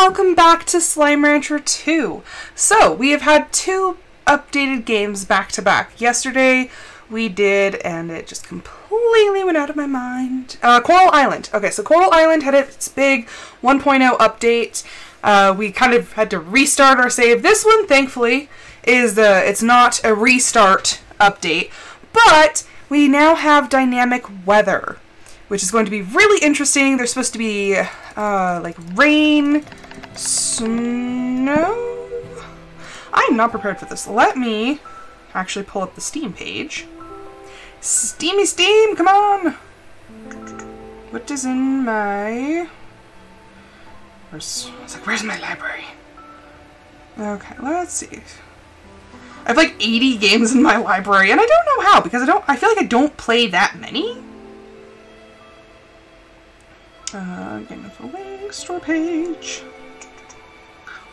welcome back to Slime Rancher 2. So, we have had two updated games back to back. Yesterday we did, and it just completely went out of my mind, Coral Island. Okay, so Coral Island had its big 1.0 update. We kind of had to restart our save. This one, thankfully, it's not a restart update, but we now have dynamic weather, which is going to be really interesting. There's supposed to be, like, rain, snow? I'm not prepared for this. Let me actually pull up the Steam page. Steamy Steam, come on! What is in my... where's my library? Okay, let's see. I have like 80 games in my library, and I don't know how, because I feel like I don't play that many. Game of the Link, store page.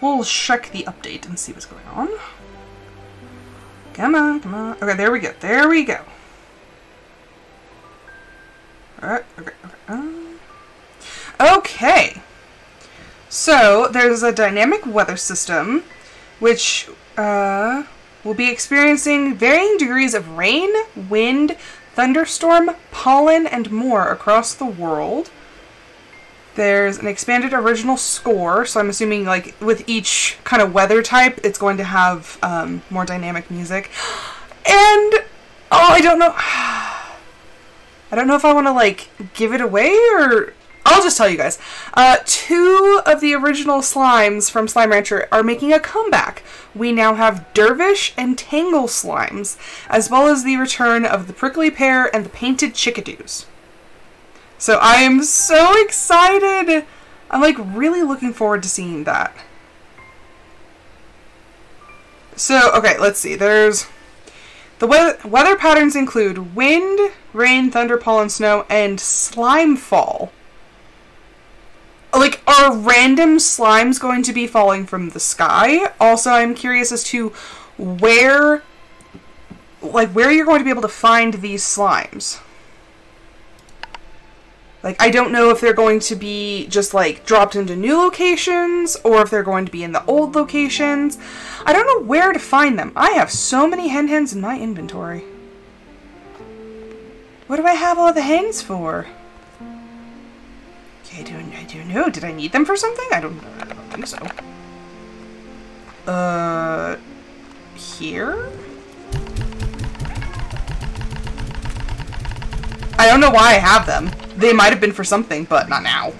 We'll check the update and see what's going on. Come on, come on. Okay, there we go. There we go. Alright, okay. So, there's a dynamic weather system, which will be experiencing varying degrees of rain, wind, thunderstorm, pollen, and more across the world. There's an expanded original score, so I'm assuming, like, with each kind of weather type, it's going to have more dynamic music. And, oh, I don't know. I don't know if I want to, like, give it away, or... I'll just tell you guys. Two of the original slimes from Slime Rancher are making a comeback. We now have Dervish and Tangle slimes, as well as the return of the Prickly Pear and the Painted Chickadoos. So I am so excited! I'm like really looking forward to seeing that. So, okay, let's see. There's... The weather patterns include wind, rain, thunder, pollen, snow, and slime fall. Like, are random slimes going to be falling from the sky? Also, I'm curious as to where you're going to be able to find these slimes. Like, I don't know if they're going to be just, like, dropped into new locations, or if they're going to be in the old locations. I don't know where to find them. I have so many hen-hens in my inventory. What do I have all the hens for? Okay, I don't know. Did I need them for something? I don't think so. Here? I don't know why I have them. They might have been for something, but not now.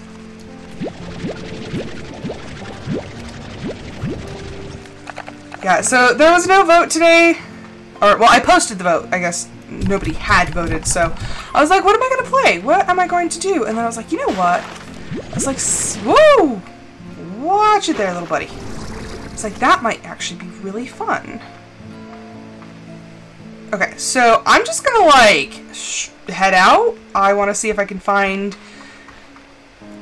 Yeah, so there was no vote today. Or, well, I posted the vote. I guess nobody had voted, so I was like, what am I going to play? What am I going to do? And then I was like, you know what? I was like, whoa! Watch it there, little buddy. It's like, that might actually be really fun. Okay, so I'm just gonna, like, head out. I want to see if I can find...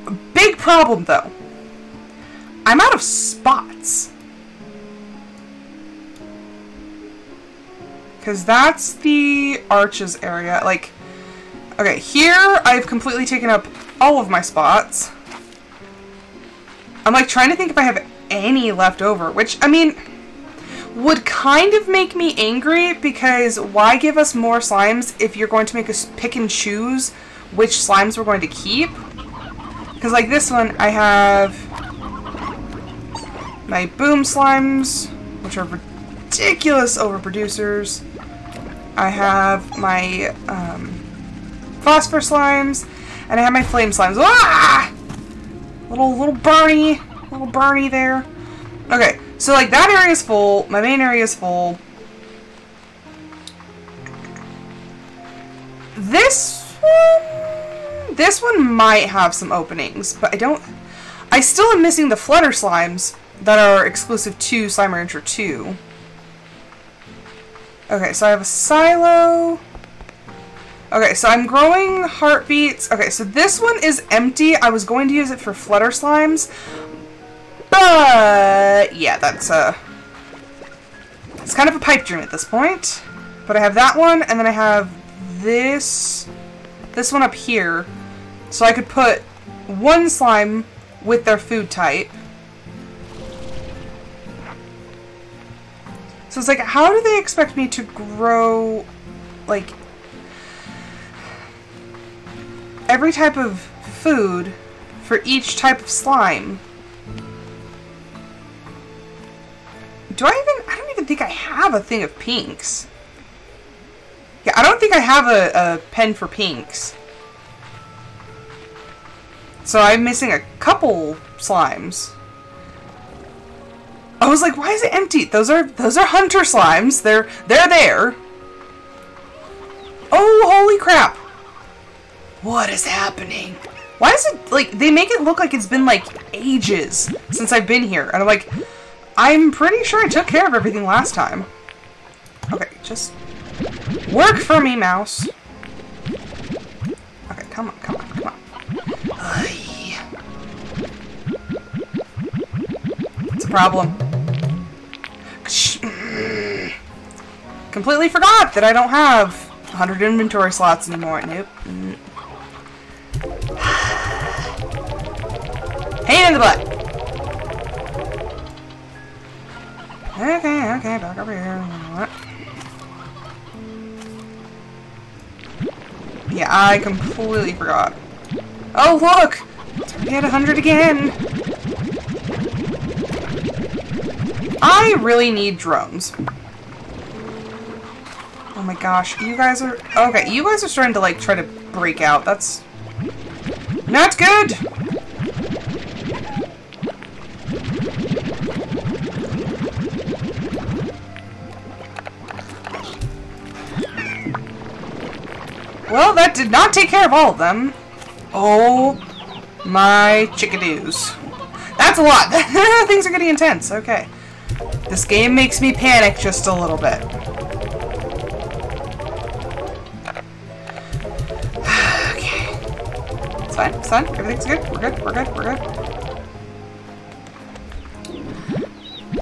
A big problem, though. I'm out of spots. Because that's the arches area. Like, okay, here I've completely taken up all of my spots. I'm, like, trying to think if I have any left over, which, I mean... would kind of make me angry, because why give us more slimes if you're going to make us pick and choose which slimes we're going to keep? Because like this one, I have my boom slimes, which are ridiculous overproducers. I have my phosphor slimes, and I have my flame slimes. Ah! Little Bernie there. Okay. So, like, that area is full. My main area is full. This one might have some openings, but I still am missing the Flutter Slimes that are exclusive to Slime Rancher 2. Okay, so I have a silo. Okay, so I'm growing heartbeats. Okay, so this one is empty. I was going to use it for Flutter Slimes. But, yeah, it's kind of a pipe dream at this point. But I have that one, and then I have this one up here. So I could put one slime with their food type. So it's like, how do they expect me to grow, like, every type of food for each type of slime? I don't even think I have a thing of pinks. Yeah, I don't think I have a pen for pinks. So I'm missing a couple slimes. I was like, why is it empty? Those are hunter slimes. They're there. Oh, holy crap. What is happening? Why is it, like, they make it look like it's been, like, ages since I've been here. And I'm like, I'm pretty sure I took care of everything last time. Okay, just work for me, mouse. Okay, come on. Aye. It's a problem. Completely forgot that I don't have 100 inventory slots anymore. Nope. Pain in the butt. Okay, back over here. What? Yeah, I completely forgot. Oh, look! It's already at 100 again! I really need drones. Oh my gosh, you guys are... Okay, you guys are starting to, like, try to break out. That's... not good! Well, that did not take care of all of them. Oh my chickadoos. That's a lot. Things are getting intense. Okay. This game makes me panic just a little bit. Okay. It's fine. It's fine. Everything's good. We're good.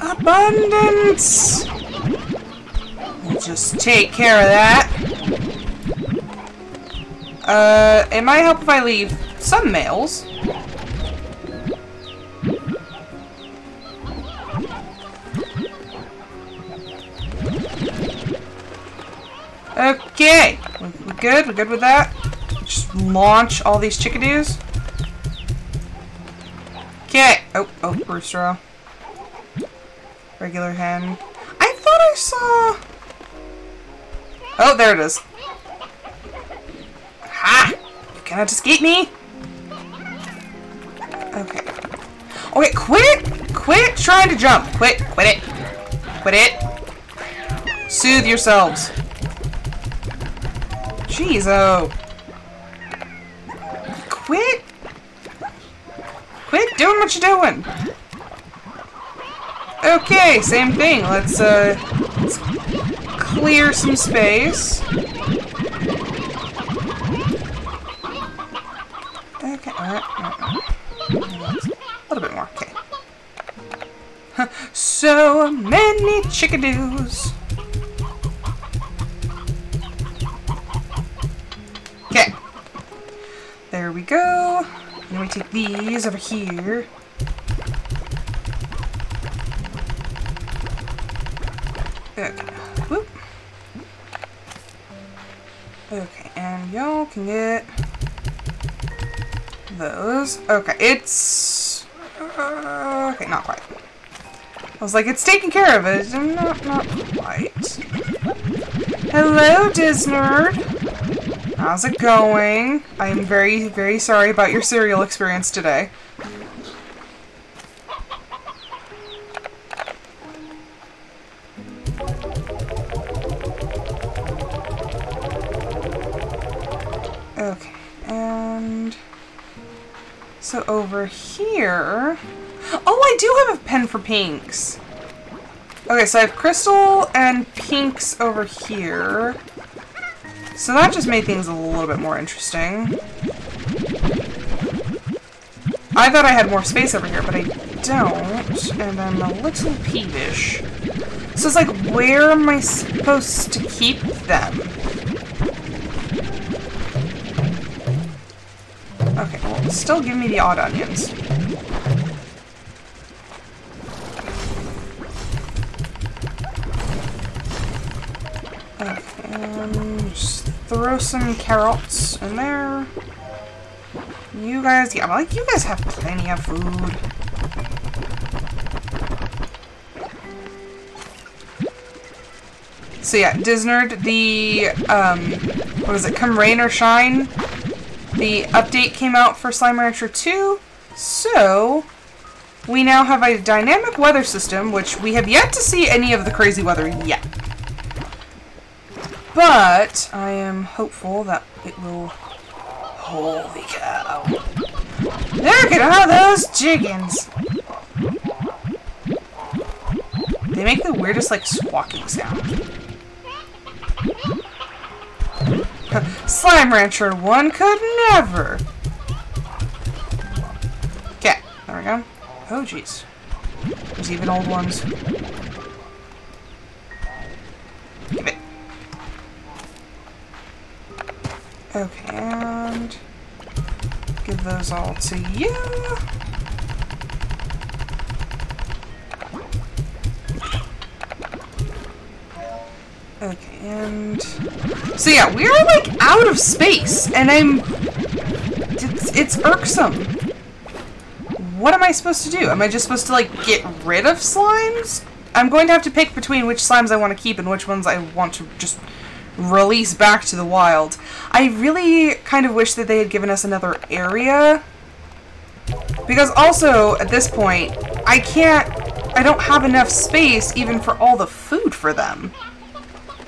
Abundance! We'll just take care of that. It might help if I leave some males. Okay, we're good. We're good with that. Just launch all these chickadoos. Okay. Oh, rooster. Regular hen. I thought I saw. Oh, there it is. Ha! You cannot escape me. Okay. Okay, quit trying to jump. Quit it. Soothe yourselves. Jeez, oh. Quit doing what you're doing. Okay, same thing. Let's clear some space. Okay, alright. A little bit more, okay. So many chickadoos. Okay. There we go. And we take these over here. Okay. Whoop. Okay, and y'all can get those. Okay, it's... okay, not quite. I was like, it's taking care of it. Not quite. Hello, Disnerd. How's it going? I am very, very sorry about your cereal experience today. Okay, and so over here... oh, I do have a pen for pinks. Okay, so I have crystal and pinks over here. So that just made things a little bit more interesting. I thought I had more space over here, but I don't, and I'm a little peevish. So it's like, where am I supposed to keep them? Okay, well, still give me the odd onions. Just throw some carrots in there. You guys, yeah, like you guys have plenty of food. So yeah, Disnerd, the, what was it, Come Rain or Shine? The update came out for Slime Rancher 2, so we now have a dynamic weather system, which we have yet to see any of the crazy weather yet. But I am hopeful that it will... Holy cow. Look at all those chickens! They make the weirdest, like, squawking sound. Slime Rancher 1 could never! Okay, there we go. Oh, jeez. There's even old ones. Give it. Okay, and... give those all to you. Okay, and... so yeah, we are, like, out of space, and it's irksome. What am I supposed to do? Am I just supposed to, like, get rid of slimes? I'm going to have to pick between which slimes I want to keep and which ones I want to just release back to the wild. I really kind of wish that they had given us another area. Because also, at this point, I don't have enough space even for all the food for them.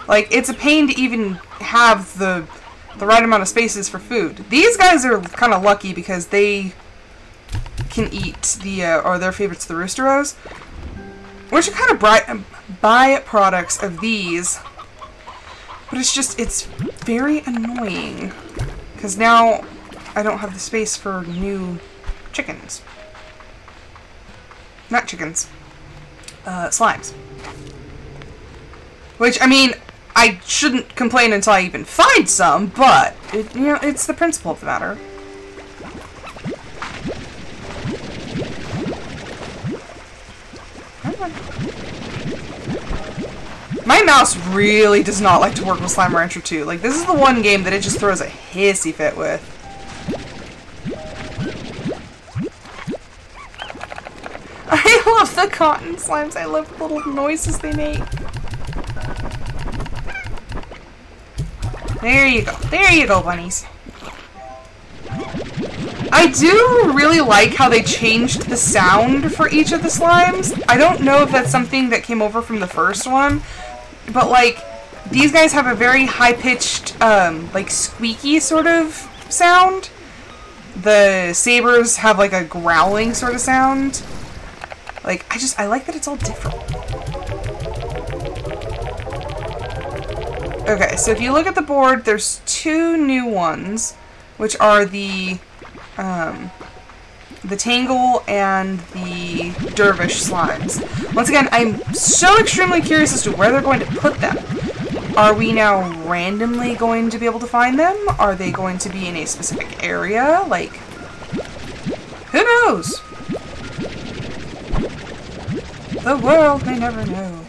Like, it's a pain to even have the right amount of spaces for food. These guys are kind of lucky because they can eat or their favorites, the Roosteros, which are kind of byproducts of these. But it's very annoying because now I don't have the space for new chickens. Not chickens. Slimes. Which, I mean, I shouldn't complain until I even find some, but, it's the principle of the matter. My mouse really does not like to work with Slime Rancher 2. Like, this is the one game that it just throws a hissy fit with. I love the cotton slimes. I love the little noises they make. There you go. There you go, bunnies. I do really like how they changed the sound for each of the slimes. I don't know if that's something that came over from the first one, but, like, these guys have a very high-pitched, like, squeaky sort of sound. The sabers have, like, a growling sort of sound. Like, I like that it's all different. Okay, so if you look at the board, there's two new ones, which are the Tangle and the Dervish slimes. Once again, I'm so extremely curious as to where they're going to put them. Are we now randomly going to be able to find them? Are they going to be in a specific area? Like, who knows? The world may never know.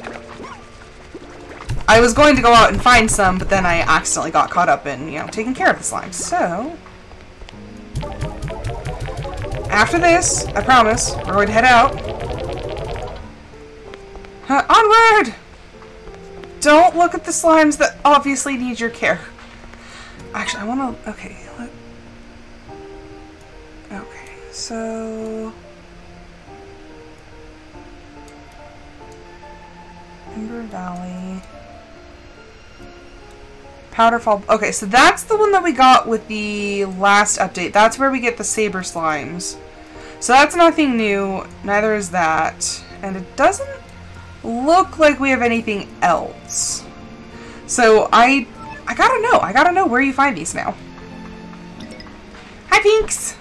I was going to go out and find some, but then I accidentally got caught up in, taking care of the slimes. So, after this, I promise, we're going to head out. Onward! Don't look at the slimes that obviously need your care. Actually, I want to... okay. Okay, so... Ember Valley... Powderfall... okay, so that's the one that we got with the last update. That's where we get the Saber Slimes. So that's nothing new. Neither is that. And it doesn't look like we have anything else. So I gotta know. I gotta know where you find these now. Hi, Pinks!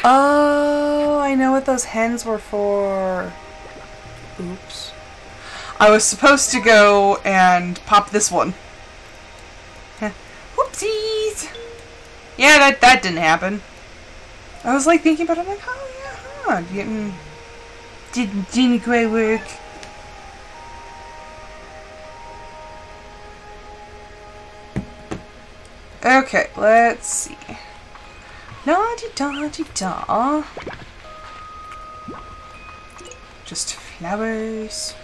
Oh, I know what those hens were for. Oops. I was supposed to go and pop this one. Whoopsies! Yeah, that didn't happen. I was like thinking about it, I'm like, oh yeah, didn't quite work. Okay, let's see. La-di-da-di-da. Just flowers.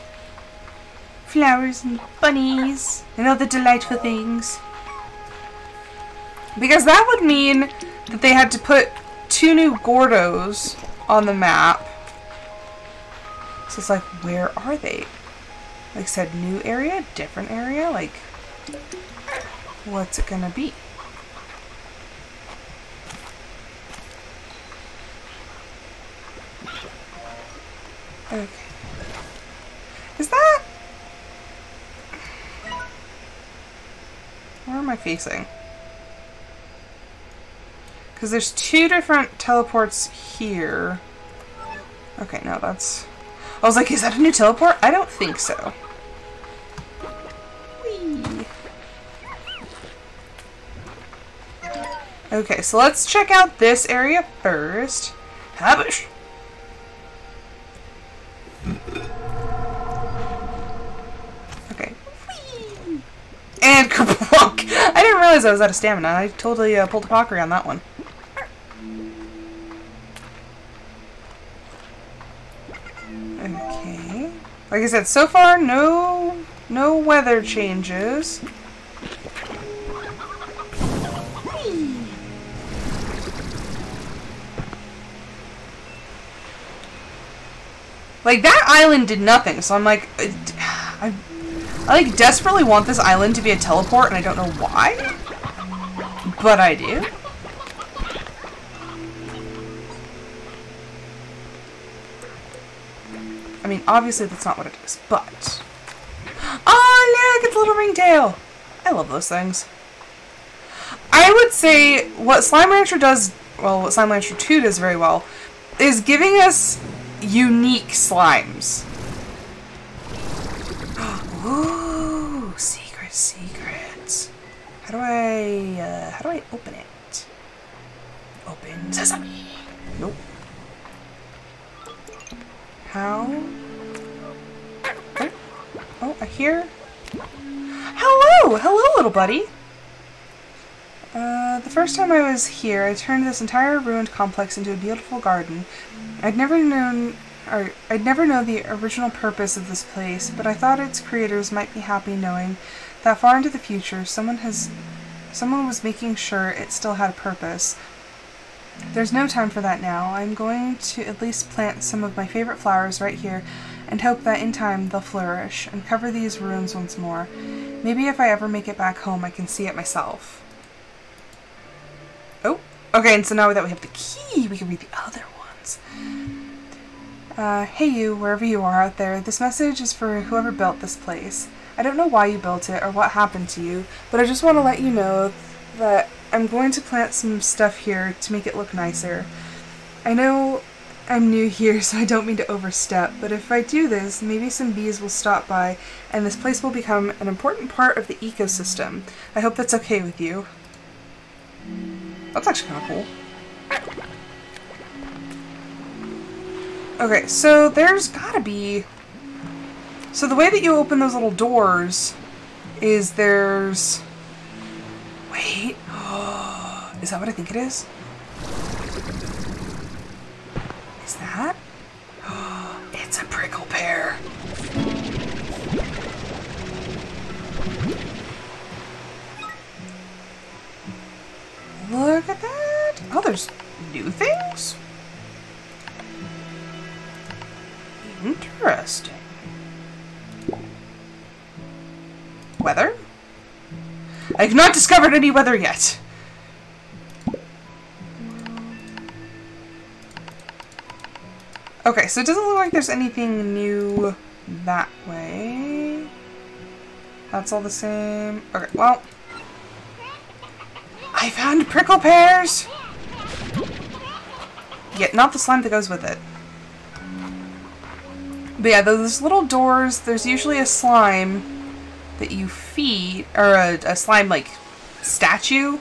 Flowers and bunnies and other delightful things. Because that would mean that they had to put 2 new Gordos on the map. So it's like, where are they? Like I said, new area, different area? Like, what's it gonna be? Okay. Is that... Where am I facing? Because there's 2 different teleports here. Okay, no, that's... I was like, is that a new teleport? I don't think so. Whee! Okay, so let's check out this area first. Habush! Okay. Whee! And kerplunk! I didn't realize I was out of stamina. I totally pulled a Pockery on that one. Okay. Like I said, so far, no weather changes. Like, that island did nothing, so I'm like, I like desperately want this island to be a teleport, and I don't know why, but I do. I mean, obviously that's not what it is, but... Oh, look, it's a little ringtail! I love those things. I would say what Slime Rancher does, well, what Slime Rancher 2 does very well, is giving us unique slimes. Ooh, secrets. How do I open it? Open sesame. Nope. How? Oh, I hear. Hello, little buddy. The first time I was here, I turned this entire ruined complex into a beautiful garden. I'd never known the original purpose of this place, but I thought its creators might be happy knowing that far into the future, someone was making sure it still had a purpose. There's no time for that now. I'm going to at least plant some of my favorite flowers right here and hope that in time they'll flourish and cover these ruins once more. Maybe if I ever make it back home, I can see it myself. Oh, okay, and so now that we have the key, we can read the other ones. Hey you, wherever you are out there, this message is for whoever built this place. I don't know why you built it or what happened to you, but I just want to let you know that I'm going to plant some stuff here to make it look nicer. I know I'm new here, so I don't mean to overstep, but if I do this, maybe some bees will stop by and this place will become an important part of the ecosystem. I hope that's okay with you. That's actually kind of cool. Okay, so there's gotta be... So the way that you open those little doors is there's... Wait. Is that what I think it is? Is that? It's a prickle pear. Look at that. Oh, there's new things? Interesting. Weather? I have not discovered any weather yet. Okay, so it doesn't look like there's anything new that way. That's all the same. Okay, well. I found prickle pears! Yeah, not the slime that goes with it. But yeah, those little doors, there's usually a slime that you feed, or a slime like statue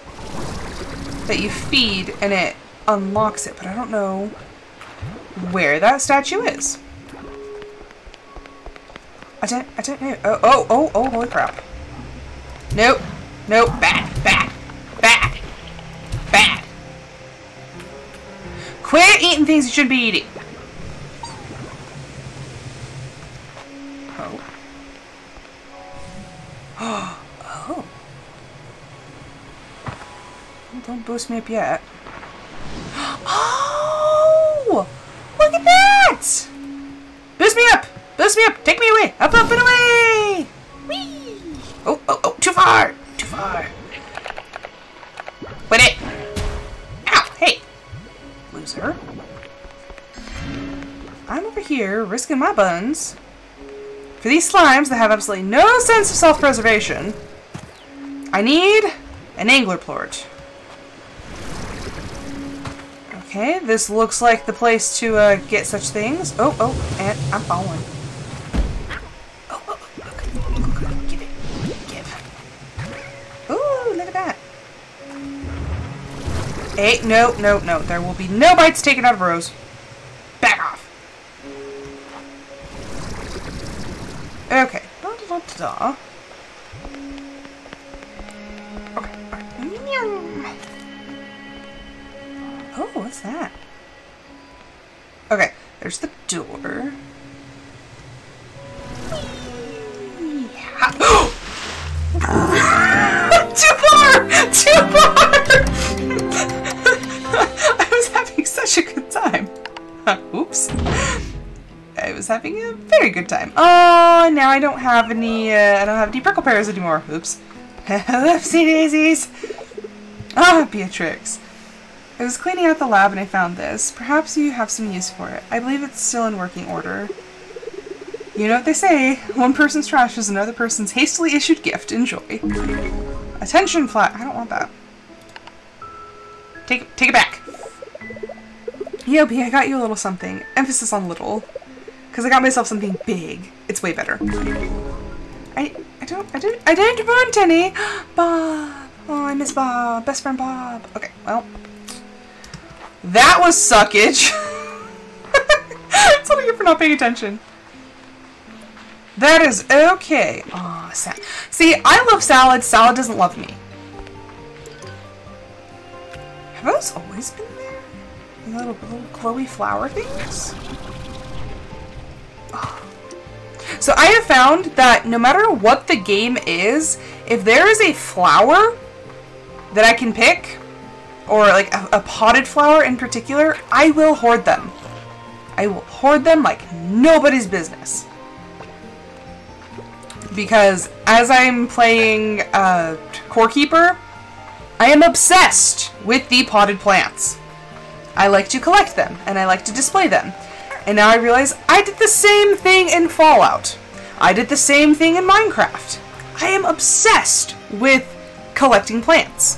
that you feed and it unlocks it, but I don't know where that statue is. I don't know. Oh, holy crap. Nope. Nope. Bad. Quit eating things you shouldn't be eating. Oh. Oh. Don't boost me up yet. Oh! Look at that! Boost me up! Boost me up! Take me away! Up, up, and away! Whee! Oh, oh, oh! Too far! Too far! Quit it! Ow! Hey! Loser. I'm over here risking my buns for these slimes that have absolutely no sense of self-preservation. I need an angler plort. Okay, this looks like the place to get such things. Oh, oh, and I'm falling. Oh, oh, oh, give it. Give. Ooh, look at that. Hey, no, no, no. There will be no bites taken out of Rose. Back off. Okay. Da-da-da-da-da. Okay. Oh, what's that? Okay, there's the door. Too far! Too far! I was having such a good time. Oops. I was having a very good time. Oh, now I don't have any. I don't have any prickle pears anymore. Oops. Oopsie daisies. Ah, Beatrix. I was cleaning out the lab and I found this. Perhaps you have some use for it. I believe it's still in working order. You know what they say. One person's trash is another person's hastily issued gift. Enjoy. Attention, flat. I don't want that. Take it back. Yobi, I got you a little something. Emphasis on little. Because I got myself something big. It's way better. I didn't want any. Bob. Oh, I miss Bob. Best friend Bob. Okay, well. That was suckage. That's what I get for not paying attention. That is okay. Aw, oh, see, I love salad. Salad doesn't love me. Have those always been there? The little glowy flower things? Oh. So I have found that no matter what the game is, if there is a flower that I can pick, or like a potted flower in particular, I will hoard them. I will hoard them like nobody's business. Because as I'm playing Core Keeper, I am obsessed with the potted plants. I like to collect them, and I like to display them. And now I realize I did the same thing in Fallout. I did the same thing in Minecraft. I am obsessed with collecting plants.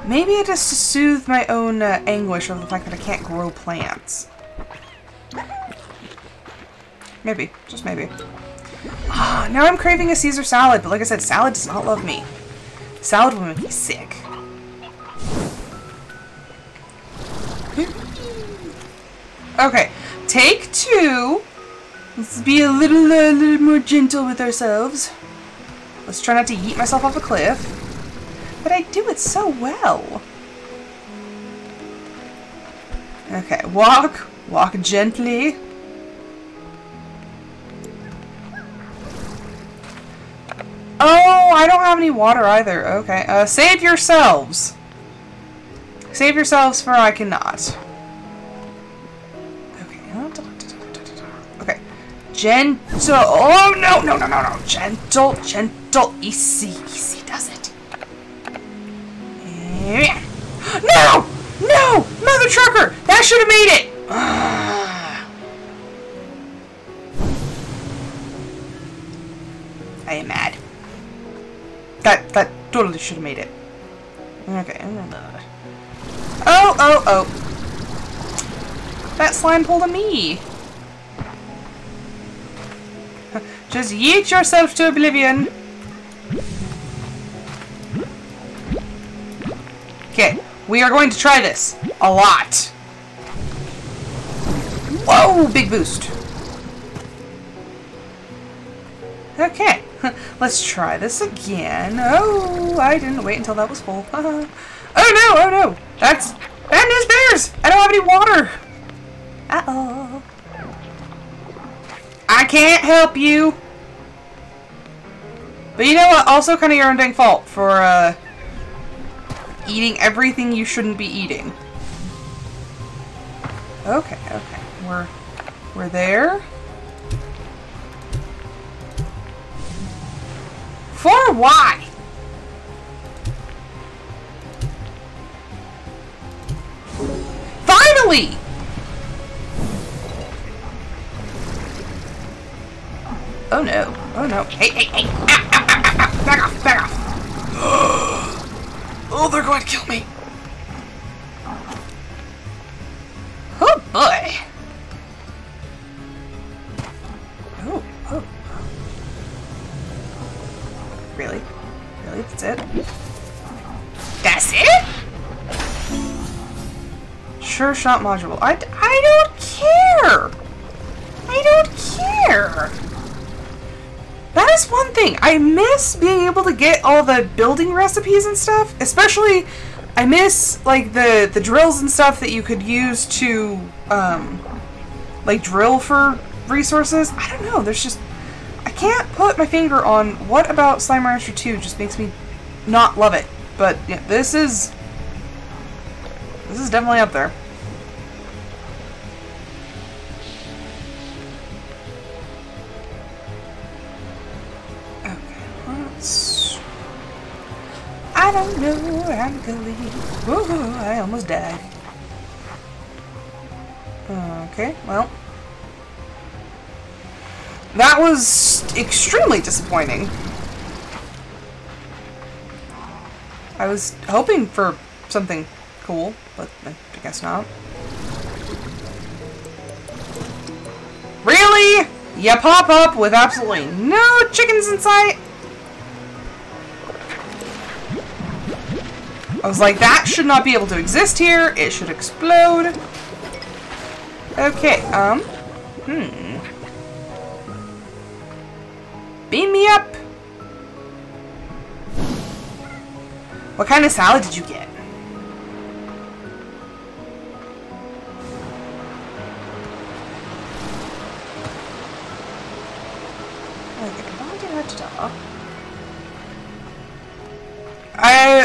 Maybe it is to soothe my own anguish over the fact that I can't grow plants. Maybe. Just maybe. Ah, now I'm craving a Caesar salad, but like I said, salad does not love me. Salad will make me sick. Okay, take 2. Let's be a little more gentle with ourselves. Let's try not to yeet myself off a cliff. But I do it so well. Okay, walk gently. Oh, I don't have any water either. Okay, save yourselves. Save yourselves, for I cannot. Okay, gentle. Oh no, no, no, no, no! Gentle, gentle, easy does it. No! No! Mother trucker! That should have made it! I am mad. That totally should have made it. Okay. Oh, oh, oh. That slime pulled a me. Just yeet yourself to oblivion. Okay, we are going to try this a lot. Whoa, big boost. Okay, let's try this again. Oh, I didn't wait until that was full. Oh no, oh no. That's news bears! I don't have any water! Uh-oh. I can't help you. But you know what? Also kind of your own dang fault for, eating everything you shouldn't be eating. Okay, okay. We're there. For why? Finally! Oh no. Oh no. Hey, hey, hey! Ow, ow, ow, ow, ow. Back off, back off! Oh, they're going to kill me! Oh boy! Oh, oh. Really? Really? That's it? That's it? Sure shot module. I don't care! I don't care! That is one thing. I miss being able to get all the building recipes and stuff. Especially, I miss, like, the drills and stuff that you could use to, like, drill for resources. I don't know. There's just... I can't put my finger on what about Slime Rancher 2 just makes me not love it. But, yeah, this is definitely up there. I don't know where I'm going. Whoa, I almost died. Okay, well. That was extremely disappointing. I was hoping for something cool, but I guess not. Really? You pop up with absolutely no chickens in sight? I was like, that should not be able to exist here. It should explode. Okay, Beam me up. What kind of salad did you get?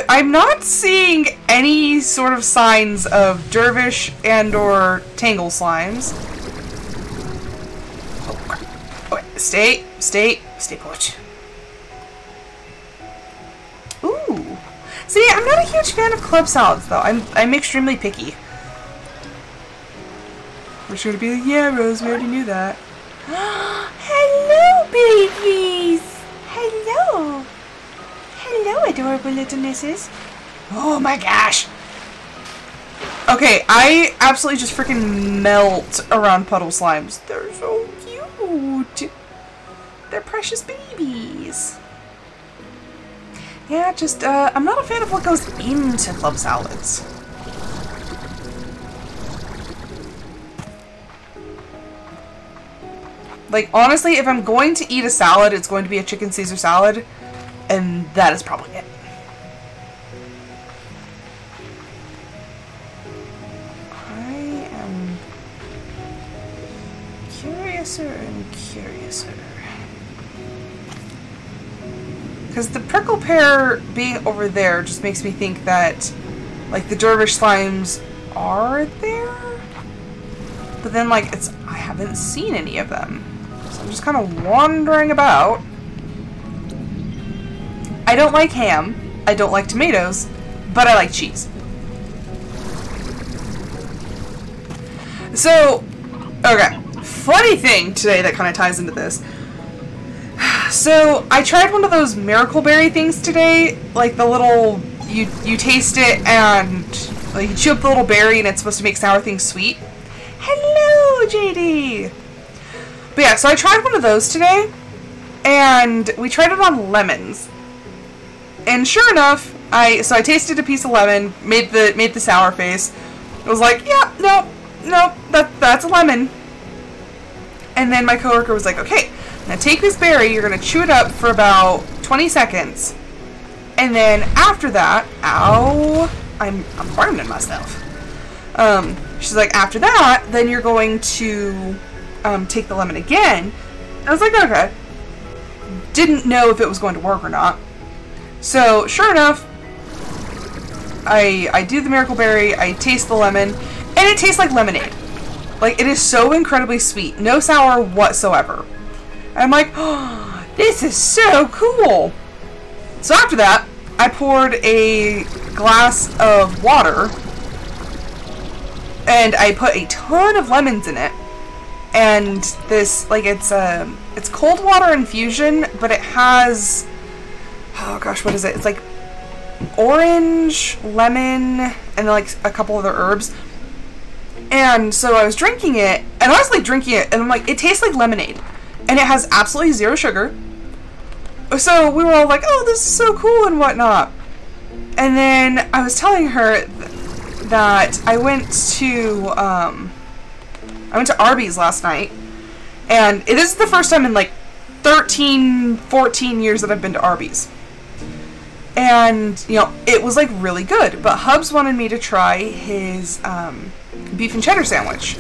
I'm not seeing any sort of signs of Dervish and or Tangle slimes. Oh crap. Okay, stay put. Ooh. See, I'm not a huge fan of club salads though. I'm extremely picky. We're sure to be like, yeah, Rose, we already knew that. Hello, babies! Hello! Hello, adorable little misses. Oh my gosh! Okay, I absolutely just freaking melt around puddle slimes. They're so cute! They're precious babies. Yeah, just, I'm not a fan of what goes into club salads. Like, honestly, if I'm going to eat a salad, it's going to be a chicken Caesar salad, and that is probably it. I am curiouser and curiouser. Because the prickle pear being over there just makes me think that, like, the Dervish slimes are there? But then, like, I haven't seen any of them. So I'm just kind of wandering about. I don't like ham. I don't like tomatoes. But I like cheese. So, okay. Funny thing today that kind of ties into this. So, I tried one of those Miracle Berry things today. Like the little, you taste it and like, you chew up the little berry and it's supposed to make sour things sweet. Hello, JD! But yeah, so I tried one of those today. And we tried it on lemons. And sure enough, I tasted a piece of lemon, made the sour face. I was like, yeah, no, that's a lemon. And then my coworker was like, okay, now take this berry, you're gonna chew it up for about 20 seconds. And then after that, ow, I'm burning myself. She's like, after that, then you're going to take the lemon again. I was like, okay. Didn't know if it was going to work or not. So, sure enough, I do the Miracle Berry, I taste the lemon, and it tastes like lemonade. Like, it is so incredibly sweet. No sour whatsoever. And I'm like, oh, this is so cool. So after that, I poured a glass of water, and I put a ton of lemons in it. And this, like, it's cold water infusion, but it has, oh gosh, what is it? It's like orange, lemon, and then like a couple other herbs. And so I was drinking it, and I was like drinking it, and I'm like, it tastes like lemonade. And it has absolutely zero sugar. So we were all like, oh, this is so cool and whatnot. And then I was telling her that I went to Arby's last night, and it is the first time in like 13, 14 years that I've been to Arby's. And, you know, it was like really good, but Hubs wanted me to try his beef and cheddar sandwich.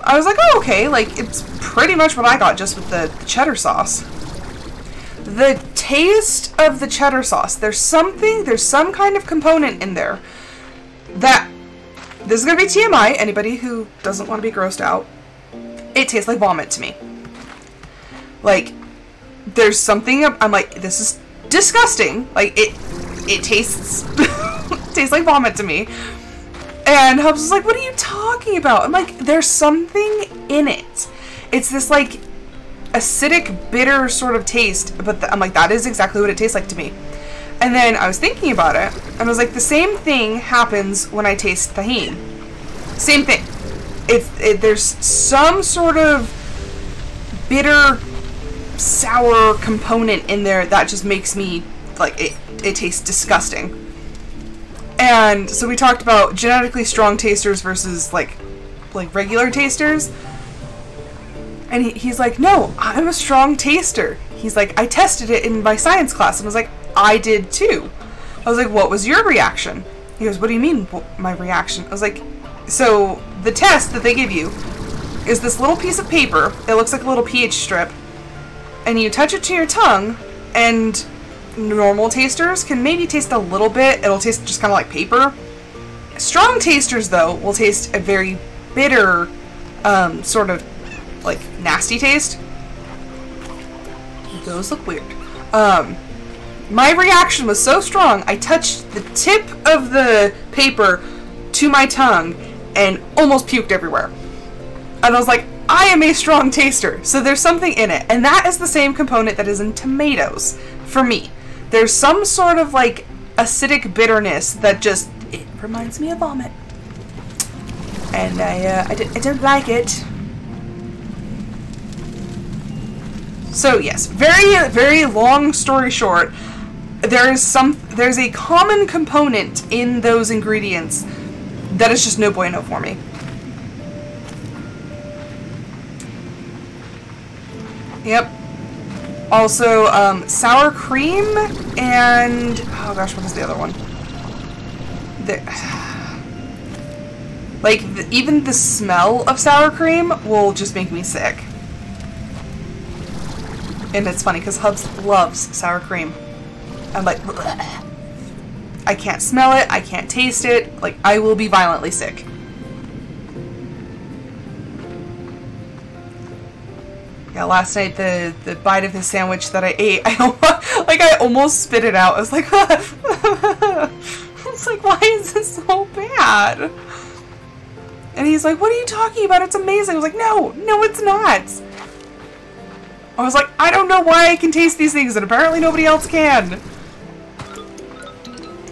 I was like, oh, okay, like, it's pretty much what I got, just with the cheddar sauce. The taste of the cheddar sauce, there's some kind of component in there that, this is going to be TMI, anybody who doesn't want to be grossed out, it tastes like vomit to me. Like, there's something, I'm like, this is disgusting. Like, it tastes, tastes like vomit to me. And Hubs was like, what are you talking about? I'm like, there's something in it. It's this, like, acidic, bitter sort of taste, but I'm like, that is exactly what it tastes like to me. And then I was thinking about it, and I was like, the same thing happens when I taste tahini. Same thing. There's some sort of bitter, sour component in there that just makes me, like, it tastes disgusting. And so we talked about genetically strong tasters versus, like regular tasters. And he's like, no, I'm a strong taster. He's like, I tested it in my science class. And I was like, I did too. I was like, what was your reaction? He goes, what do you mean, my reaction? I was like, so the test that they give you is this little piece of paper. It looks like a little pH strip. And you touch it to your tongue, and normal tasters can maybe taste a little bit. It'll taste just kind of like paper. Strong tasters, though, will taste a very bitter, sort of, like, nasty taste. Those look weird. My reaction was so strong, I touched the tip of the paper to my tongue and almost puked everywhere. And I was like, I am a strong taster, so there's something in it. And that is the same component that is in tomatoes, for me. There's some sort of, like, acidic bitterness that just, it reminds me of vomit. And I don't like it. So yes, very, very long story short, there's a common component in those ingredients that is just no bueno for me. Yep. Also, sour cream and, oh gosh, what is the other one? Even the smell of sour cream will just make me sick. And it's funny because Hubs loves sour cream. I'm like, bleh. I can't smell it, I can't taste it, like, I will be violently sick. Yeah, last night, the bite of his sandwich that I ate, I almost spit it out. I was like, I was like, why is this so bad? And he's like, what are you talking about? It's amazing. I was like, no, it's not. I was like, I don't know why I can taste these things, and apparently nobody else can.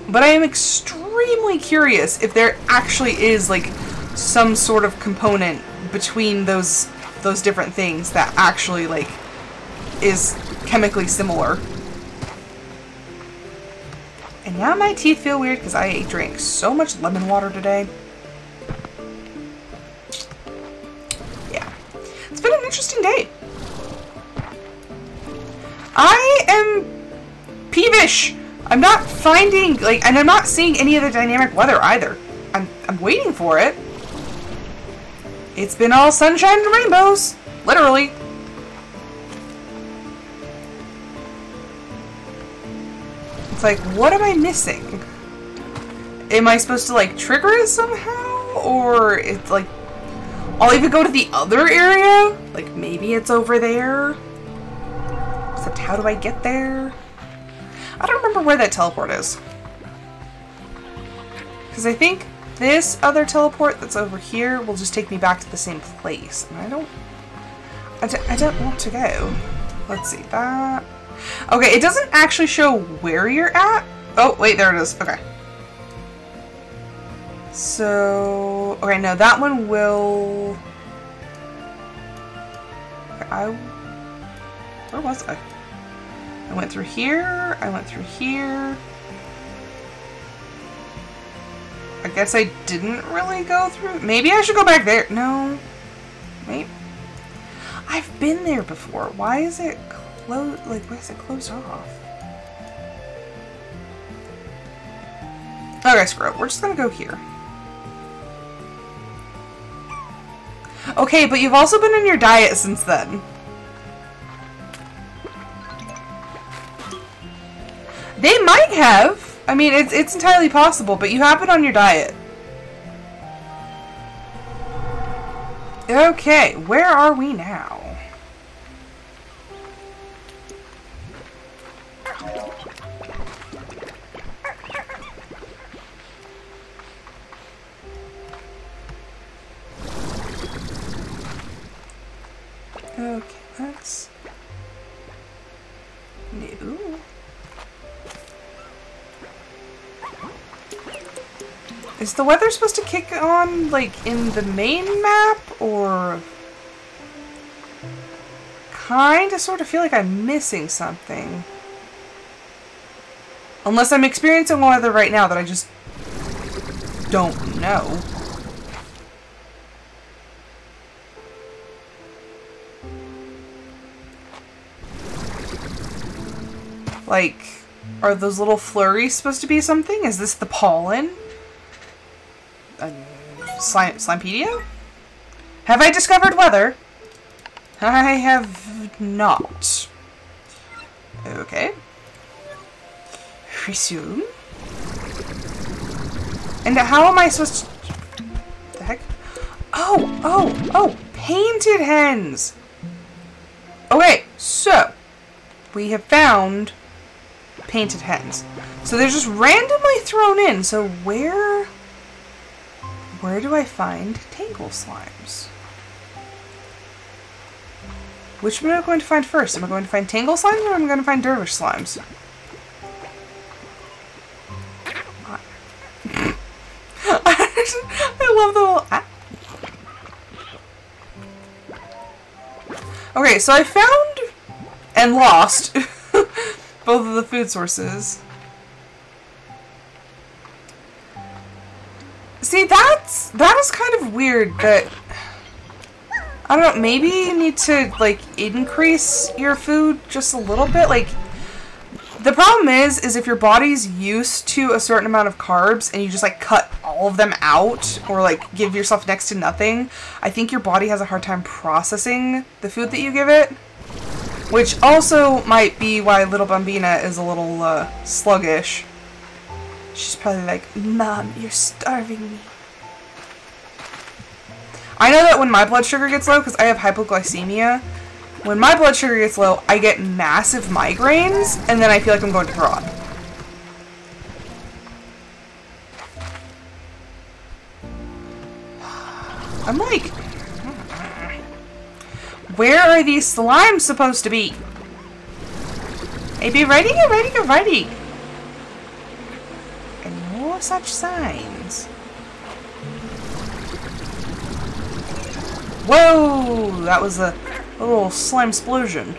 But I am extremely curious if there actually is, like, some sort of component between those different things that actually, like, is chemically similar. And now my teeth feel weird because I drank so much lemon water today. Yeah. It's been an interesting day. I am peevish. I'm not finding, like, and I'm not seeing any of the dynamic weather either. I'm waiting for it. It's been all sunshine and rainbows. Literally. It's like, what am I missing? Am I supposed to, like, trigger it somehow? Or it's like, I'll even go to the other area? Like, maybe it's over there? Except, how do I get there? I don't remember where that teleport is. Because I think this other teleport that's over here will just take me back to the same place. And I don't want to go. Let's see, that... Okay, it doesn't actually show where you're at. Oh, wait, there it is. Okay. So... Okay, no, that one will... Okay, where was I? I went through here. I went through here. I guess I didn't really go through... Maybe I should go back there. No. Maybe. I've been there before. Why is it closed? Like, why is it closed off? Okay, screw it. We're just gonna go here. Okay, but you've also been on your diet since then. They might have. I mean, it's entirely possible, but you have been on your diet. Okay, where are we now? Okay, let's... No. Is the weather supposed to kick on, like, in the main map, or... Kinda sort of feel like I'm missing something. Unless I'm experiencing weather right now that I just don't know. Like, are those little flurries supposed to be something? Is this the pollen? Slimepedia? Have I discovered weather? I have not. Okay. Resume. And how am I supposed to... The heck? Oh! Painted hens! Okay, so... We have found... painted hens. So they're just randomly thrown in. So where do I find Tangle Slimes? Which one am I going to find first? Am I going to find Tangle Slimes or am I going to find Dervish Slimes? I love the little... Ah. Okay, so I found and lost both of the food sources. See, that is kind of weird that... I don't know, maybe you need to, like, increase your food just a little bit. Like, the problem is if your body's used to a certain amount of carbs and you just, like, cut all of them out or, like, give yourself next to nothing, I think your body has a hard time processing the food that you give it. Which also might be why little Bambina is a little, sluggish. She's probably like, Mom, you're starving me. I know that when my blood sugar gets low, because I have hypoglycemia, when my blood sugar gets low, I get massive migraines, and then I feel like I'm going to throw up. I'm like, where are these slimes supposed to be? Maybe ready. And no such signs. Whoa! That was a little slime explosion.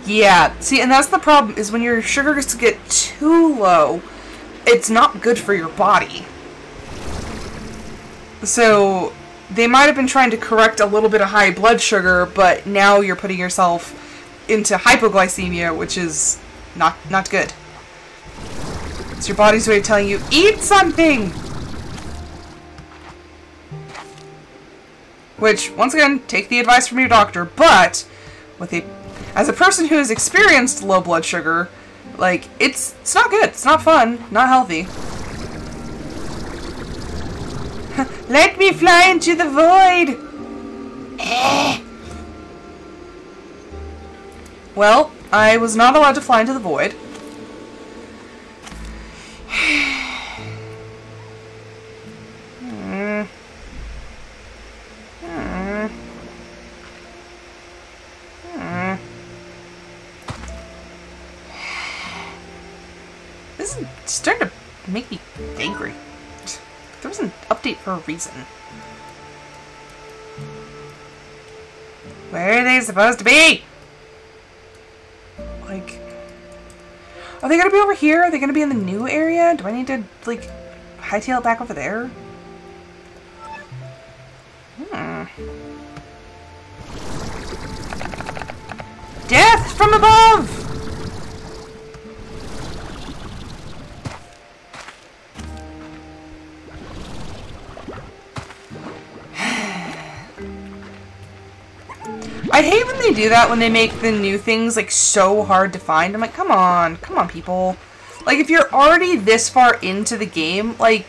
Yeah, see, and that's the problem, is when your sugar gets to get too low, it's not good for your body. So, they might have been trying to correct a little bit of high blood sugar, but now you're putting yourself into hypoglycemia, which is not good. It's your body's way of telling you, eat something! Which, once again, take the advice from your doctor, but as a person who has experienced low blood sugar, like, it's not good. It's not fun. Not healthy. Let me fly into the void! Well, I was not allowed to fly into the void. This is starting to make me angry. There was an update for a reason. Where are they supposed to be? Like, are they gonna be over here? Are they gonna be in the new area? Do I need to, like, hightail it back over there? Death from above! I hate when they do that, when they make the new things, like, so hard to find. I'm like, come on, people. Like, if you're already this far into the game, like,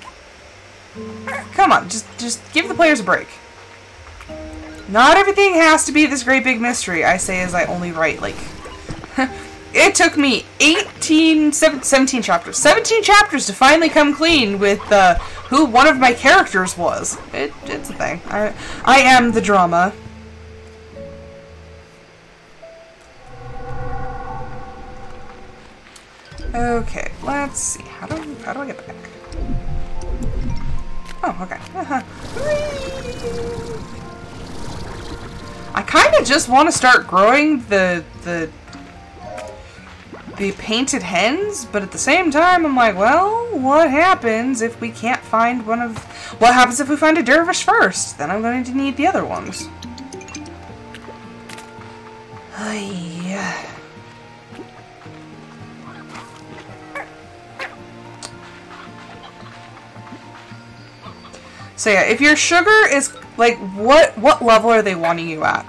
come on, just give the players a break. Not everything has to be this great big mystery, I say as I only write, like, it took me 17 chapters. 17 chapters to finally come clean with, who one of my characters was. It's a thing. I am the drama. Okay, let's see. How do I get back? Oh, okay. I kind of just want to start growing the painted hens, but at the same time, I'm like, well, what happens if we can't find one of... What happens if we find a dervish first? Then I'm going to need the other ones. So yeah, if your sugar is, like, what level are they wanting you at?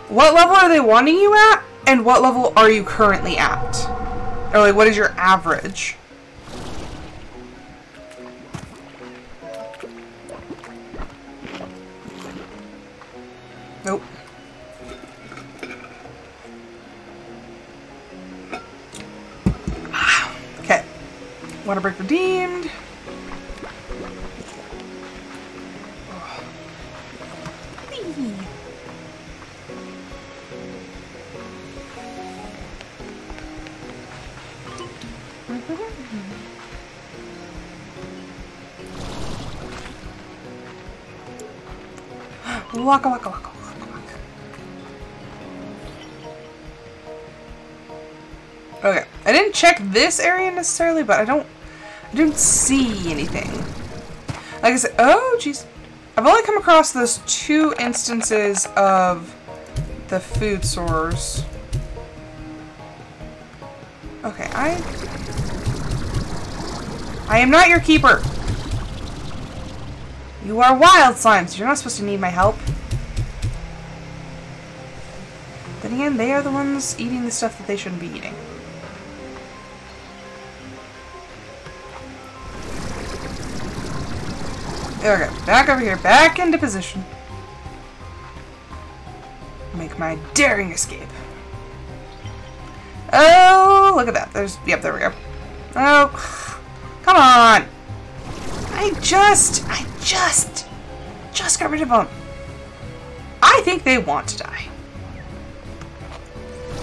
What level are they wanting you at? And what level are you currently at? Or, like, what is your average? Nope. Okay. Water break redeemed. Waka waka waka waka waka. Okay, I didn't check this area necessarily, but I didn't see anything. Like I said, oh jeez, I've only come across those 2 instances of the food source. Okay, I am not your keeper. You are wild slimes. You're not supposed to need my help. Then again, they are the ones eating the stuff that they shouldn't be eating. Okay, back over here. Back into position. Make my daring escape. Oh, look at that. Yep, there we go. Oh, come on. I just got rid of them. I think they want to die.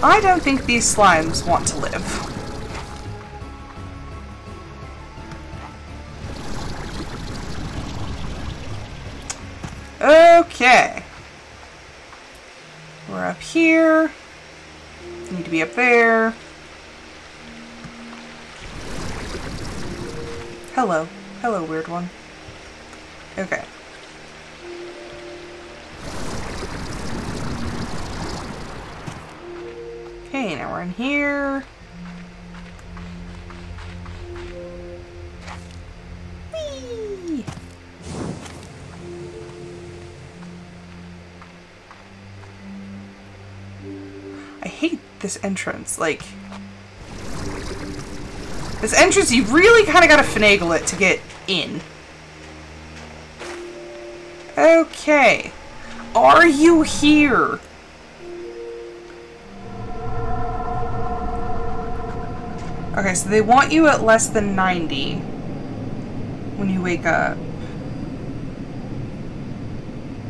I don't think these slimes want to live. Okay. We're up here. Need to be up there. Hello. Hello, weird one. Okay. Okay, now we're in here. hate this entrance. Like, this entrance, you really kind of got to finagle it to get in. Okay. Are you here? Okay, so they want you at less than 90 when you wake up.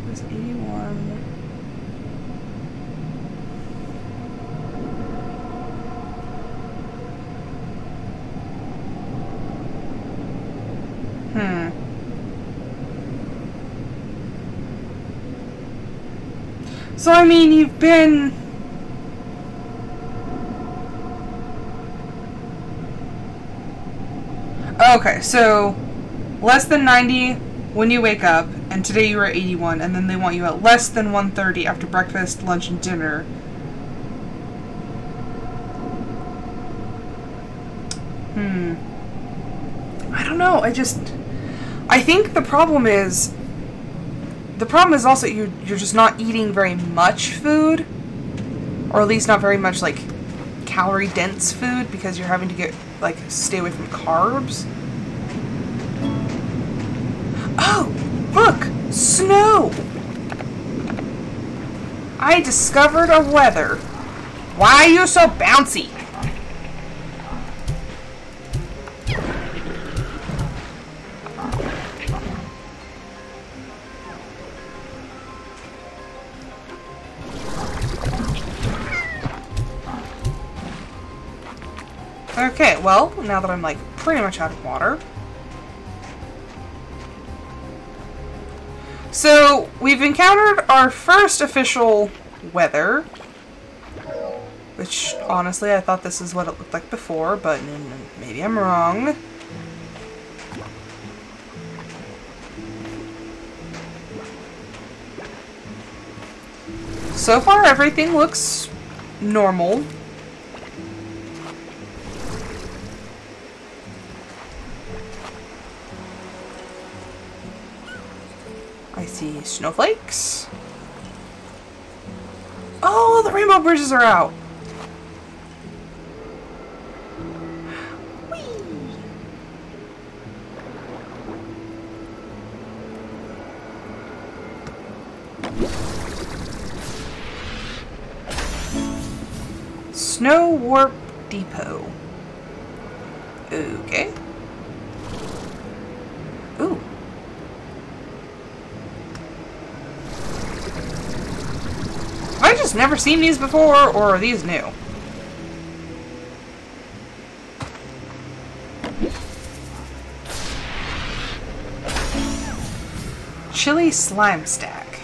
There's 81. So, I mean, you've been... Okay, so less than 90 when you wake up, and today you were at 81, and then they want you at less than 130 after breakfast, lunch, and dinner. I don't know, I think the problem is also you're just not eating very much food, or at least not very much, like, calorie-dense food, because you're having to get, like, stay away from carbs. Oh! Look! Snow! I discovered a weather. Why are you so bouncy? Okay, well, now that I'm, like, pretty much out of water. So, we've encountered our first official weather. Which, honestly, I thought this is what it looked like before, but maybe I'm wrong. So far, everything looks normal. I see snowflakes. Oh, the rainbow bridges are out. Whee! Snow Warp Depot. Okay. Ooh. Have I just never seen these before, or are these new? Chili slime stack.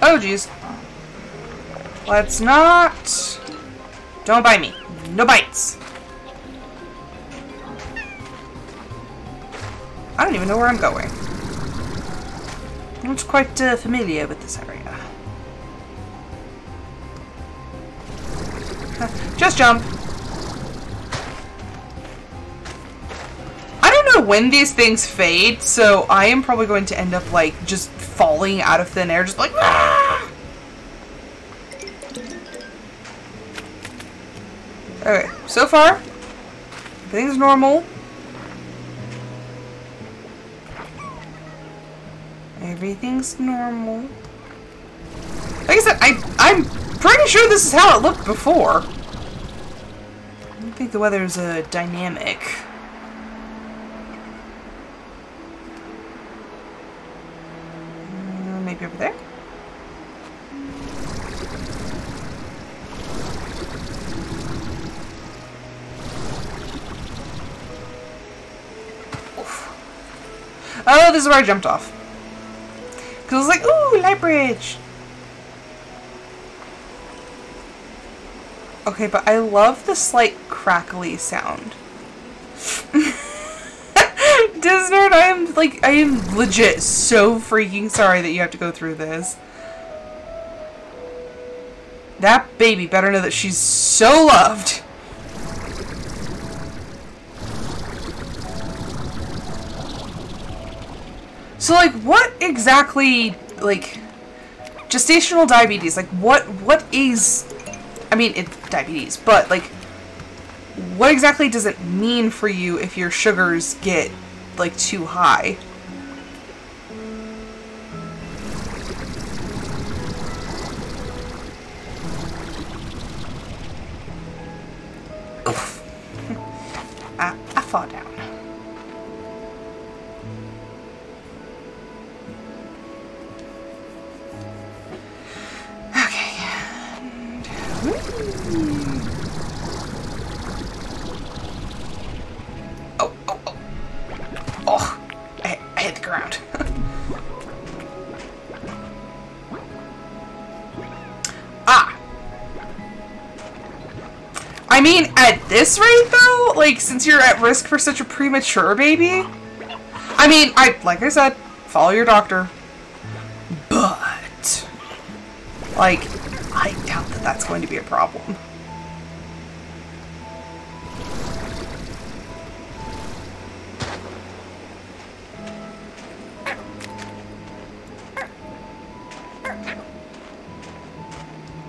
Oh, geez. Let's not... Don't bite me. No bites. I don't even know where I'm going. I'm not quite familiar with this area. Just jump. I don't know when these things fade, so I am probably going to end up, like, just falling out of thin air, just like, ah! Okay, so far, everything's normal. Everything's normal. Like I said, I'm pretty sure this is how it looked before. I don't think the weather's dynamic. Maybe over there? Oof. Oh, this is where I jumped off. Because I was like, ooh, light bridge. Okay, but I love the slight crackly sound. Disnerd, I am legit so freaking sorry that you have to go through this. That baby better know that she's so loved. So, like, what exactly, like, gestational diabetes, like, what is I mean, it's diabetes, but like, what exactly does it mean for you if your sugars get like too high? Oof. I fall down. Oh, oh, oh. Oh, I hit the ground. Ah. I mean, at this rate though, like, since you're at risk for such a premature baby, I mean, like I said, follow your doctor. But, like, I doubt that that's going to be a problem.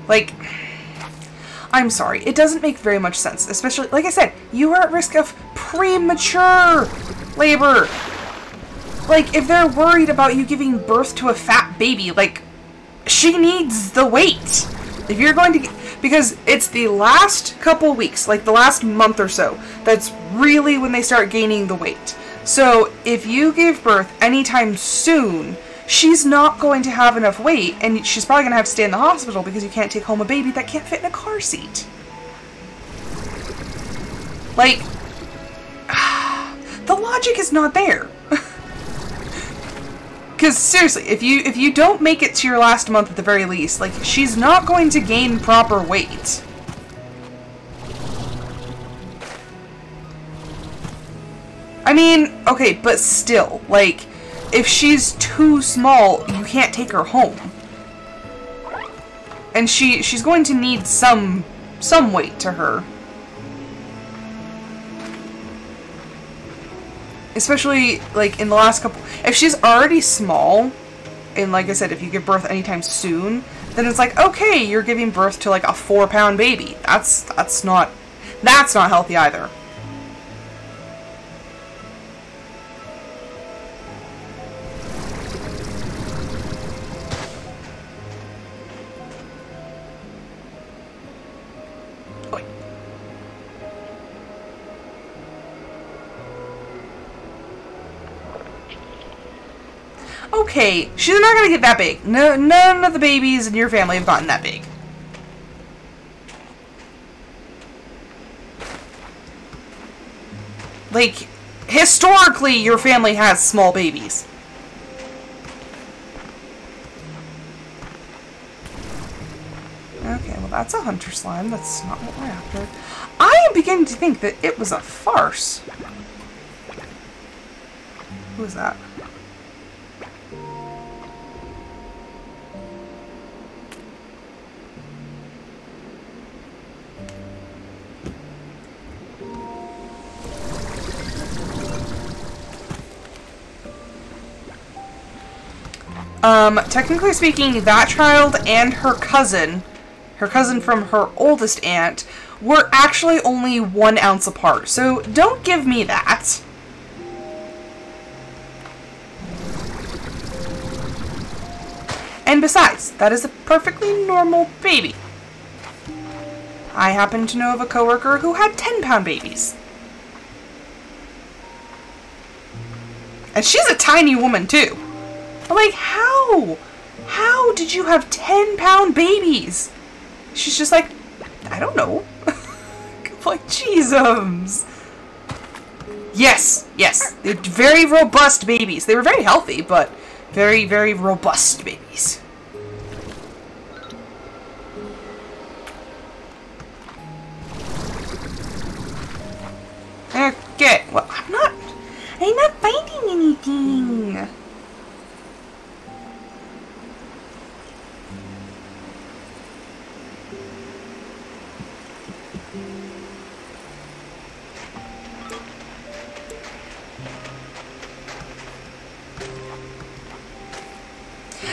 Like, I'm sorry, it doesn't make very much sense, especially, like I said, you are at risk of premature labor. Like, if they're worried about you giving birth to a fat baby, like, she needs the weight. If you're going to get, because it's the last couple weeks, like the last month or so, that's really when they start gaining the weight. So if you give birth anytime soon, she's not going to have enough weight, and she's probably going to have to stay in the hospital because you can't take home a baby that can't fit in a car seat. Like, the logic is not there. Because seriously, if you don't make it to your last month at the very least, like, she's not going to gain proper weight. I mean, okay, but still, like, if she's too small, you can't take her home. And she's going to need some weight to her. Especially, like, in the last couple... If she's already small, and like I said, if you give birth anytime soon, then it's like, okay, you're giving birth to, like, a 4-pound baby. That's not healthy either. Okay, she's not gonna get that big. No, none of the babies in your family have gotten that big. Like, historically, your family has small babies. Okay, well that's a hunter slime. That's not what we're after. I am beginning to think that it was a farce. Who is that? Technically speaking, that child and her cousin from her oldest aunt, were actually only 1 ounce apart, so don't give me that. And besides, that is a perfectly normal baby. I happen to know of a coworker who had 10-pound babies. And she's a tiny woman, too. I'm like, how? How did you have 10-pound babies? She's just like, I don't know. I'm like, Jesus. Yes, yes. They're very robust babies. They were very healthy, but very, very robust babies. Okay, well, I'm not finding anything.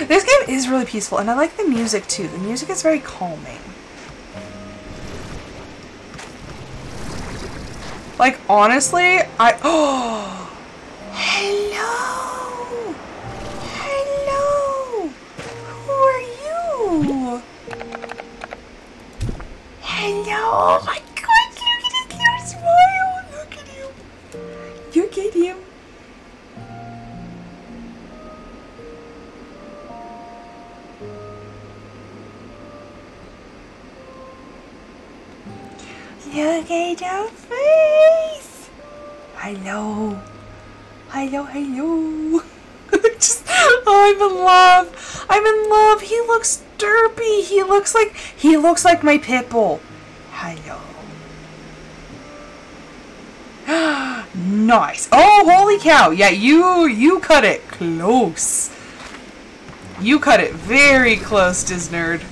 This game is really peaceful, and I like the music too. The music is very calming. Like, honestly, oh, hello! Hello! Who are you? Hello! Oh my god, look at his little smile! Look at him! Look at him! Look at your face! Hello! Hello, hello! Just, oh, I'm in love! I'm in love! He looks derpy! He looks like my pit bull. Hello. Nice! Oh, holy cow! Yeah, you cut it close. You cut it very close, Disnerd.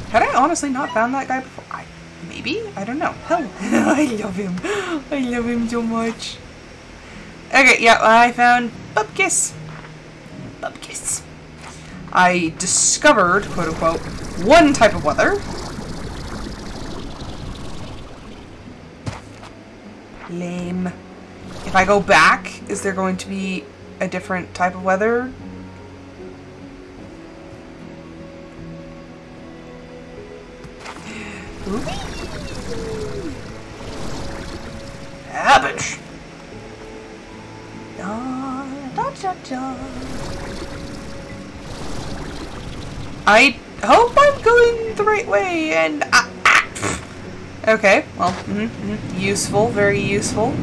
Had I honestly not found that guy before? Maybe? I don't know. Hell, I love him. I love him so much. Okay, yeah, I found Bupkis. Bupkis. I discovered, quote unquote, one type of weather. Lame. If I go back, is there going to be a different type of weather? Habit. I hope I'm going the right way and okay, well, useful, very useful.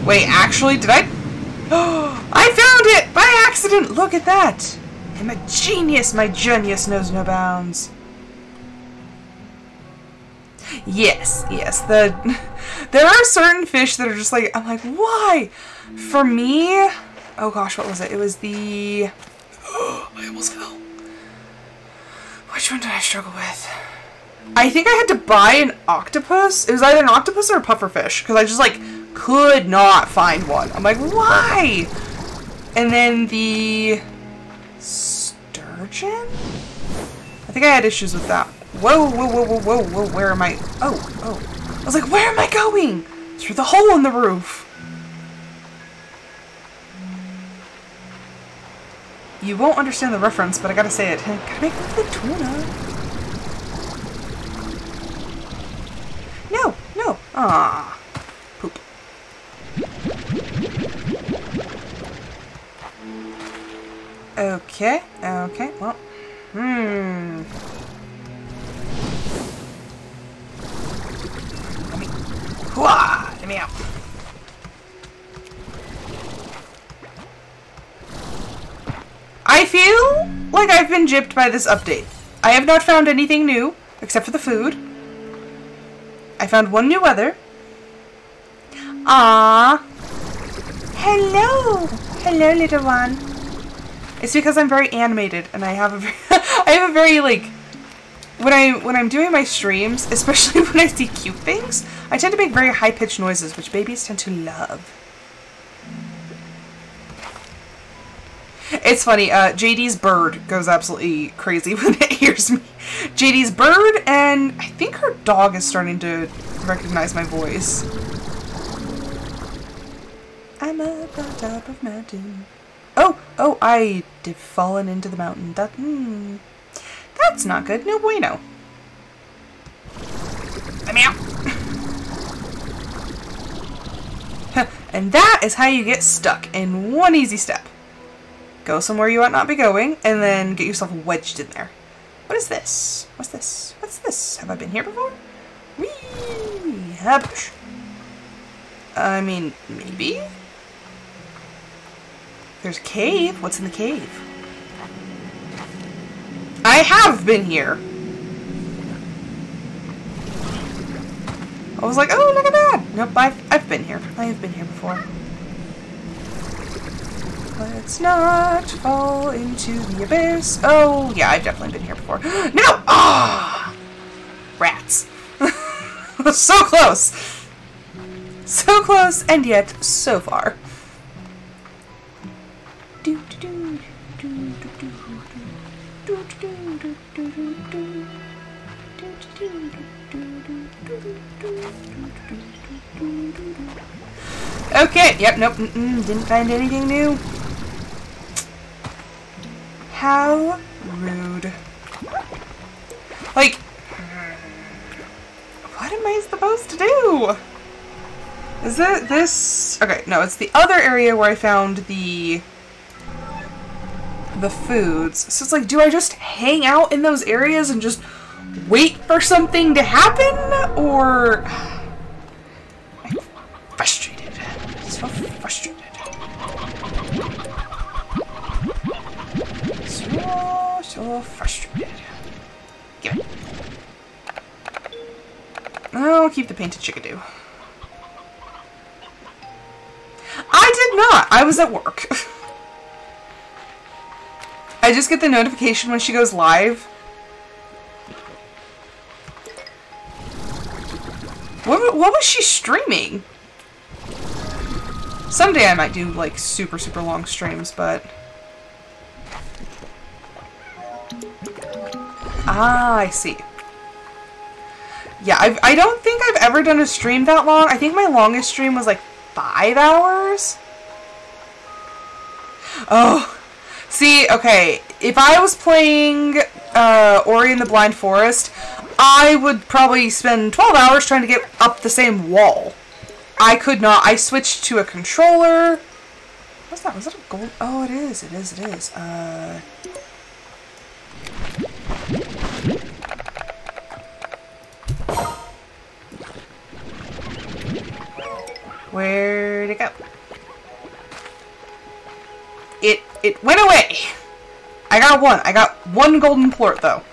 Wait, actually, did I? Oh, I found it by accident. Look at that. I'm a genius. My genius knows no bounds. Yes, yes. There are certain fish that are just like, I'm like, why? For me, oh gosh, what was it? It was the, I almost fell. Which one did I struggle with? I think I had to buy an octopus. It was either an octopus or a pufferfish because I just like could not find one. I'm like, why? And then the sturgeon? I think I had issues with that. Whoa, whoa, whoa, whoa, whoa, whoa, where am I? Oh. I was like, where am I going? Through the hole in the roof. You won't understand the reference, but I gotta say it. Gotta make the tuna. No. Ah. Poop. Okay, well. Let me out. I feel like I've been gypped by this update. I have not found anything new, except for the food. I found one new weather. Ah, hello, little one. It's because I'm very animated, and I have a very like when I'm doing my streams, especially when I see cute things, I tend to make very high pitched noises, which babies tend to love. It's funny, JD's bird goes absolutely crazy when it hears me. JD's bird, and I think her dog is starting to recognize my voice. I'm up on top of mountain. Oh, I have fallen into the mountain. That's not good. No bueno. Let me out. And that is how you get stuck in one easy step. Go somewhere you ought not be going, and then get yourself wedged in there. What is this? What's this? What's this? Have I been here before? Whee! Habush. I mean, maybe? There's a cave. What's in the cave? I have been here. I was like, oh, look at that. Nope, I've been here. I have been here before. Let's not fall into the abyss. Oh, yeah, I've definitely been here before. No! Ah! Rats. So close. So close, and yet so far. Okay, yep, nope, didn't find anything new. How rude. Like, what am I supposed to do? Is it this? Okay, no, it's the other area where I found the foods. So it's like, do I just hang out in those areas and just wait for something to happen? Or... I'm frustrated. So frustrated. So frustrated. Give it. I'll keep the painted chickadee. I did not! I was at work. I just get the notification when she goes live. What was she streaming? Someday I might do, like, super, super long streams, but... Ah, I see. Yeah, I don't think I've ever done a stream that long. I think my longest stream was, like, 5 hours? Oh... See, okay, if I was playing Ori and the Blind Forest, I would probably spend 12 hours trying to get up the same wall. I could not. I switched to a controller. What's that? Was that a gold? Oh, it is. It is. It is. Where'd it go? It went away! I got one. I got one golden plort, though.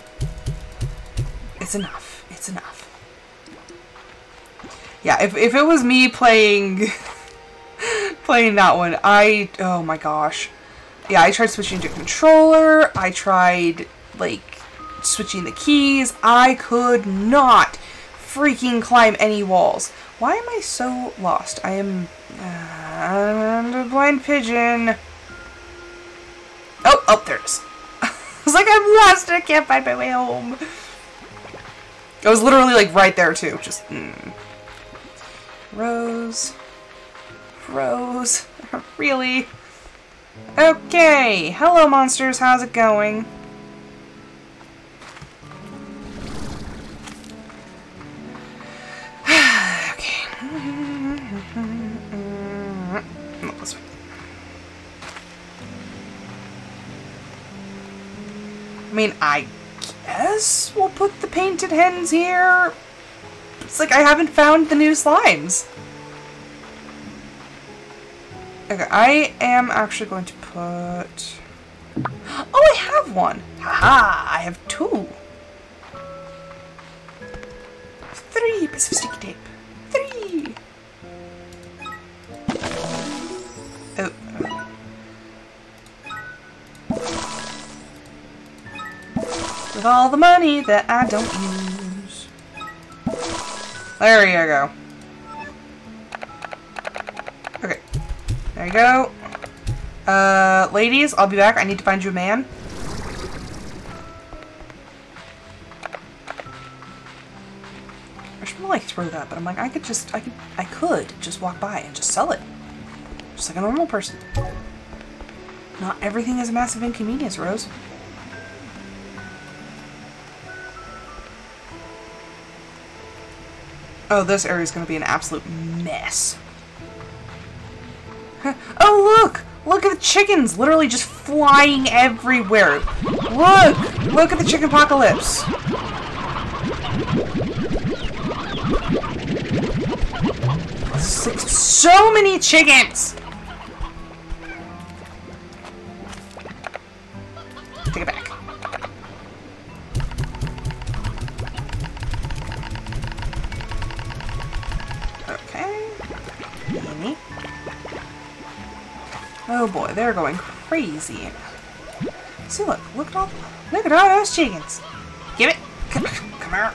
It's enough. It's enough. Yeah, if it was me playing... playing that one, oh my gosh. Yeah, I tried switching to controller. I tried, like, switching the keys. I could not freaking climb any walls. Why am I so lost? I am... a blind pigeon. Oh, there it is. I was like, I'm lost and I can't find my way home. I was literally, like, right there, too. Just, Rose. Rose. Really? Okay. Hello, monsters. How's it going? Okay. No, this way. I mean, I guess we'll put the painted hens here. It's like I haven't found the new slimes. Okay, I am actually going to put... Oh, I have one! Haha, I have 2. 3 pieces of sticky tape. 3! Oh. With all the money that I don't use. There you go. Okay. There you go. Ladies, I'll be back. I need to find you a man. I should really, like, throw that, but I'm like, I could just walk by and just sell it. Just like a normal person. Not everything is a massive inconvenience, Rose. Oh, this area is going to be an absolute mess. Oh, look! Look at the chickens literally just flying everywhere. Look! Look at the chicken apocalypse. So many chickens! Take it back. Okay. Amy. Oh boy, they're going crazy. See, look at all those chickens. Give it. Come here.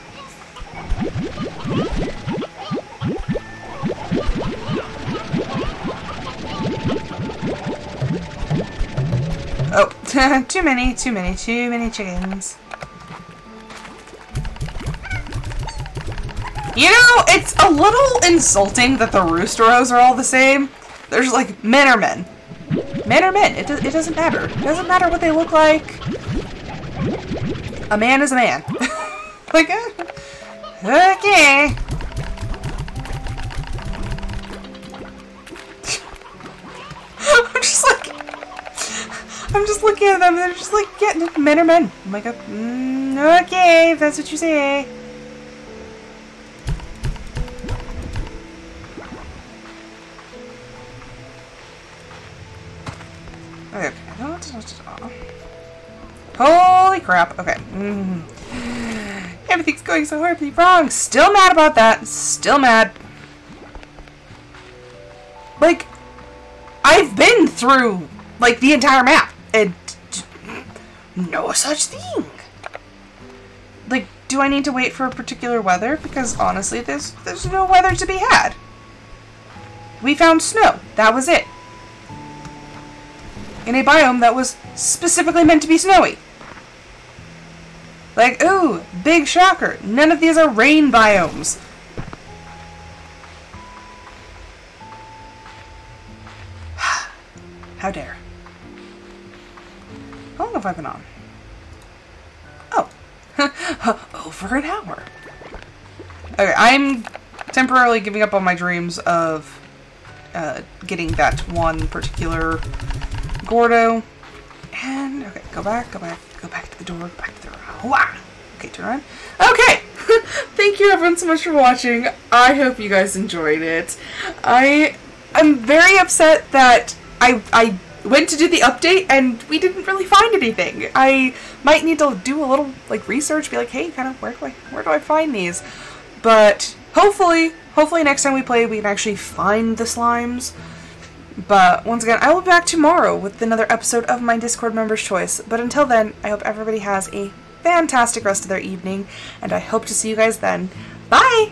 Oh, too many chickens. You know, it's a little insulting that the Roosteros are all the same. There's like, men are men. Men are men. It doesn't matter. It doesn't matter what they look like. A man is a man. Like, okay. I'm just looking at them, they're just like, yeah, men are men. I'm like, okay, if that's what you say. Okay, I don't know what to do. Holy crap, okay. Everything's going so horribly wrong. Still mad about that. Still mad. Like, I've been through, like, the entire map. And no such thing. Like, do I need to wait for a particular weather? Because honestly, there's no weather to be had. We found snow. That was it. In a biome that was specifically meant to be snowy. Like, ooh, big shocker. None of these are rain biomes. How dare. How long have I been on? Oh. Over an hour. Okay, I'm temporarily giving up on my dreams of getting that one particular Gordo. And, okay, go back to the door, go back to the door. Wow. Okay, turn around. Okay! Thank you everyone so much for watching. I hope you guys enjoyed it. I'm very upset that I went to do the update and we didn't really find anything. I might need to do a little like research, be like, hey, kind of where do I find these? But hopefully next time we play we can actually find the slimes. But once again, I will be back tomorrow with another episode of my Discord Members' Choice. But until then, I hope everybody has a fantastic rest of their evening, and I hope to see you guys then. Bye!